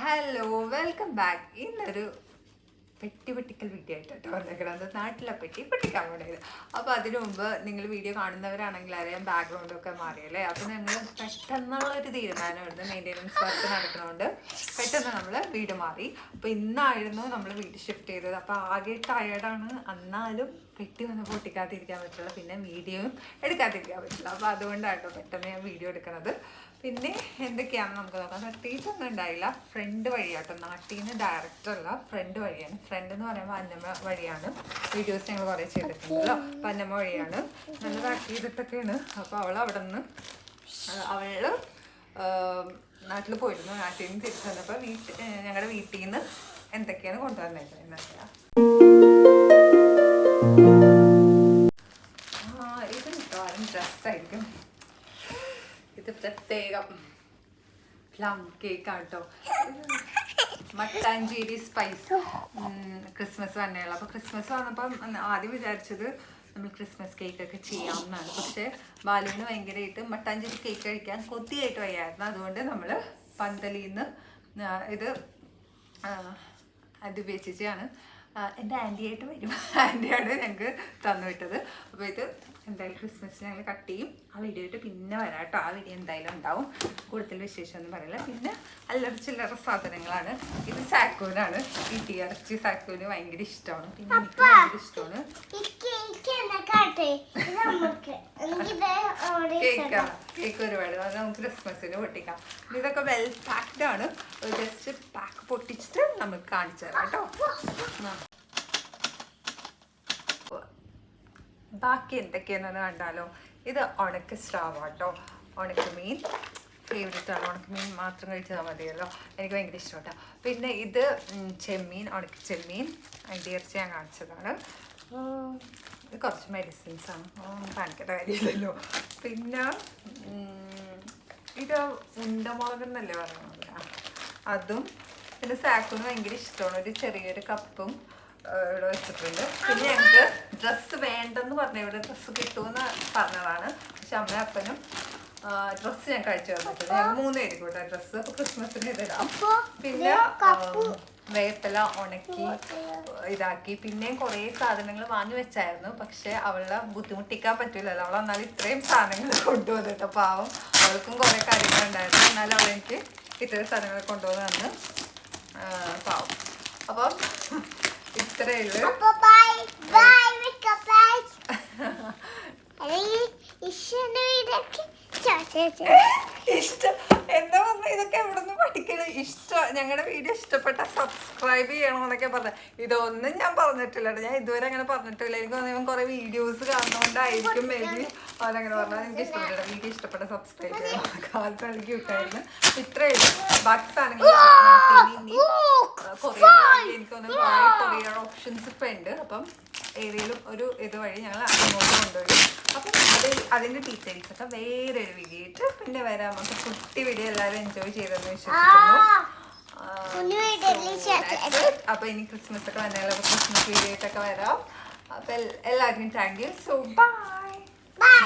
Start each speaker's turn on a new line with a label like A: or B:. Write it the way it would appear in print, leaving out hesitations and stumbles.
A: Hello welcome back. ഇന്നൊരു പെട്ടിക്കൽ video ആയിട്ടോ വന്നേക്കണത്. നാട്ടിലെ പെട്ടി പൊട്ടിക്കാൻ പോണത്. അപ്പോൾ അതിനു മുമ്പ് നിങ്ങൾ വീഡിയോ കാണുന്നവരാണെങ്കിൽ അറിയാം ബാക്ക്ഗ്രൗണ്ടൊക്കെ മാറിയല്ലേ. അപ്പോൾ ഞങ്ങൾ പെട്ടെന്നുള്ളൊരു തീരുമാനമായിരുന്നു. മെയിൻ്റെനൻസ് വർക്ക് നടക്കുന്നതുകൊണ്ട് പെട്ടെന്ന് നമ്മൾ വീട് മാറി. അപ്പോൾ ഇന്നായിരുന്നു നമ്മൾ വീട് ഷിഫ്റ്റ് ചെയ്തത്. അപ്പോൾ ആകെ ടയേർഡാണ്. എന്നാലും പെട്ടി വന്ന് പൊട്ടിക്കാതിരിക്കാൻ പറ്റില്ല, പിന്നെ വീഡിയോയും എടുക്കാതിരിക്കാൻ പറ്റില്ല. അപ്പോൾ അതുകൊണ്ടാട്ടോ പെട്ടെന്ന് ഞാൻ വീഡിയോ എടുക്കുന്നത്. പിന്നെ എന്തൊക്കെയാണെന്ന് നമുക്ക് നോക്കാം. പ്രത്യേകിച്ചൊന്നും ഉണ്ടായില്ല. ഫ്രണ്ട് വഴിയാട്ടോ, നാട്ടിൽ നിന്ന് ഡയറക്റ്റല്ല, ഫ്രണ്ട് വഴിയാണ്. ഫ്രണ്ട് എന്ന് പറയുമ്പോൾ അന്നമ്മ വഴിയാണ്. വീഡിയോസ് ഞങ്ങൾ കുറേ ചെയ്തിട്ടുണ്ടല്ലോ. അപ്പം അന്നമ്മ വഴിയാണ് നല്ല കട്ട് ചെയ്തിട്ടൊക്കെയാണ്. അപ്പോൾ അവൾ അവിടെ നിന്ന് നാട്ടിൽ പോയിരുന്നു. നാട്ടിൽ നിന്ന് തിരിച്ചു വന്നപ്പോൾ ഞങ്ങളുടെ വീട്ടിൽ നിന്ന് എന്തൊക്കെയാണ് കൊണ്ടുവന്നേക്കുന്നത് എന്നറിയാം. ഇത് മിക്കവാറും ഡ്രസ്സായിരിക്കും. ഇത് പ്രത്യേകം പ്ലം കേക്കാണ് കേട്ടോ. മട്ടാഞ്ചേരി സ്പൈസ് ക്രിസ്മസ് വന്നെയുള്ള. അപ്പോൾ ക്രിസ്മസ് വന്നപ്പം ആദ്യം വിചാരിച്ചത് നമ്മൾ ക്രിസ്മസ് കേക്കൊക്കെ ചെയ്യാമെന്നാണ്. പക്ഷേ ബാലുവിന് ഭയങ്കരമായിട്ട് മട്ടാഞ്ചേരി കേക്ക് കഴിക്കാൻ കൊത്തിയായിട്ട് വയ്യായിരുന്നു. അതുകൊണ്ട് നമ്മൾ പന്തലിൽ നിന്ന് ഇത് അത് ഉപേക്ഷിച്ചാണ് എൻ്റെ ആൻറ്റിയായിട്ട് വരും. ആൻറ്റിയാണ് ഞങ്ങൾക്ക് തന്നു വിട്ടത്. അപ്പോൾ ഇത് എന്തായാലും ക്രിസ്മസിന് ഞങ്ങൾ കട്ട് ചെയ്യും. ആ വീഡിയോ ആയിട്ട് പിന്നെ വരാം കേട്ടോ. ആ വീഡിയോ എന്തായാലും ഉണ്ടാവും. കൂടുതൽ വിശേഷമൊന്നും പറയില്ല. പിന്നെ അല്ലറ ചില്ലറ സാധനങ്ങളാണ്. ഇത് സാക്കൂനാണ്. ഇറച്ചി സാക്കൂന് ഭയങ്കര ഇഷ്ടമാണ്. പിന്നെ എനിക്ക് ഭയങ്കര ഇഷ്ടമാണ്. കേക്ക് ഒരുപാട് അത് നമുക്ക് ക്രിസ്മസിന് പൊട്ടിക്കാം. ഇതൊക്കെ വെൽ പാക്ഡ് ആണ്. ജസ്റ്റ് പാക്ക് പൊട്ടിച്ചിട്ട് നമുക്ക് കാണിച്ചു തരാം കേട്ടോ. ബാക്കി എന്തൊക്കെയാണെന്ന് കണ്ടാലോ. ഇത് ഉണക്ക സ്രാവ് കേട്ടോ. ഉണക്കമീൻ ഫേവറേറ്റ് ആണ്. ഉണക്കമീൻ മാത്രം കഴിച്ചാൽ മതിയല്ലോ. എനിക്ക് ഭയങ്കര ഇഷ്ടമാണ്. പിന്നെ ഇത് ചെമ്മീൻ, ഉണക്ക ചെമ്മീൻ. അതിൻ്റെ ഇറച്ചി ഞാൻ കാണിച്ചതാണ്. ഇത് കുറച്ച് മെഡിസിൻസാണ്, കാണിക്കേണ്ട കാര്യമില്ലല്ലോ. പിന്നെ ഇത് ഉണ്ടമുളക് എന്നല്ലേ പറയുന്നത്, അതും. പിന്നെ സാക്കൂന് ഭയങ്കര ഇഷ്ടമാണ്. ഒരു ചെറിയൊരു കപ്പും ഇവിടെ വെച്ചിട്ടുണ്ട്. പിന്നെ ഞങ്ങൾക്ക് ഡ്രസ്സ് വേണ്ടെന്ന് പറഞ്ഞ ഇവിടെ ഡ്രസ്സ് കിട്ടുമെന്ന് പറഞ്ഞതാണ്. പക്ഷെ അമ്മയും അപ്പനും ഡ്രസ്സ് ഞാൻ കഴിച്ചു തന്നിട്ടുണ്ട്. ഞങ്ങൾ 3 പേർക്ക് കൂട്ടാ ഡ്രസ്സ്. അപ്പോൾ ക്രിസ്മസിന് ഇതിടാം. പിന്നെ വേപ്പില ഉണക്കി ഇതാക്കി. പിന്നെയും കുറേ സാധനങ്ങൾ വാങ്ങി വെച്ചായിരുന്നു. പക്ഷെ അവളെ ബുദ്ധിമുട്ടിക്കാൻ പറ്റില്ലല്ലോ. അവൾ എന്നാലും ഇത്രയും സാധനങ്ങൾ കൊണ്ടുവന്നിട്ട് പാവം. അവൾക്കും കുറേ കാര്യങ്ങളുണ്ടായിരുന്നു. എന്നാലും അവളെനിക്ക് ഇത്രയും സാധനങ്ങൾ കൊണ്ടുവന്ന് തന്ന് പാവം. അപ്പം ഇത്രയേ ഉള്ളൂ. ഇഷ്ടം എന്താ പറഞ്ഞ ഇതൊക്കെ എവിടെ നിന്ന് പഠിക്കണം. ഇഷ്ടം ഞങ്ങളുടെ വീഡിയോ ഇഷ്ടപ്പെട്ട സബ്സ്ക്രൈബ് ചെയ്യണമെന്നൊക്കെ പറഞ്ഞ. ഇതൊന്നും ഞാൻ പറഞ്ഞിട്ടില്ല. ഞാൻ ഇതുവരെ അങ്ങനെ പറഞ്ഞിട്ടില്ല. എനിക്ക് തോന്നുന്നു കുറെ വീഡിയോസ് കാണുന്നതുകൊണ്ടായിരിക്കും മേ ബി അവനങ്ങനെ പറഞ്ഞാൽ. എനിക്ക് ഇഷ്ടപ്പെട്ട വീഡിയോ ഇഷ്ടപ്പെട്ട സബ്സ്ക്രൈബ് ചെയ്യണം. കാലത്ത് എനിക്ക് കിട്ടായിരുന്നു. ഇത്രയും ബാക്കി സാധനങ്ങൾ എനിക്കൊന്നും കൊറിയർ ഓപ്ഷൻസ് ഇപ്പം ഉണ്ട്. അപ്പം ഏതെങ്കിലും ഒരു ഇതുവഴി ഞങ്ങൾ അങ്ങോട്ട് കൊണ്ടുപോയി. അപ്പം അതിൻ്റെ ഡീറ്റെയിൽസ് ഒക്കെ വേറൊരു വീഡിയോ ഇട്ട് പിന്നെ വരാം. നമുക്ക് കുട്ടി വീഡിയോ എല്ലാവരും എൻജോയ് ചെയ്തെന്ന് വിശ്വസിക്കുന്നു. അപ്പൊ ഇനി ക്രിസ്മസ് ഒക്കെ വന്നാലും ക്രിസ്മസ് വീഡിയോ ആയിട്ടൊക്കെ വരാം. അപ്പൊ എല്ലാവർക്കും താങ്ക് യു. So by.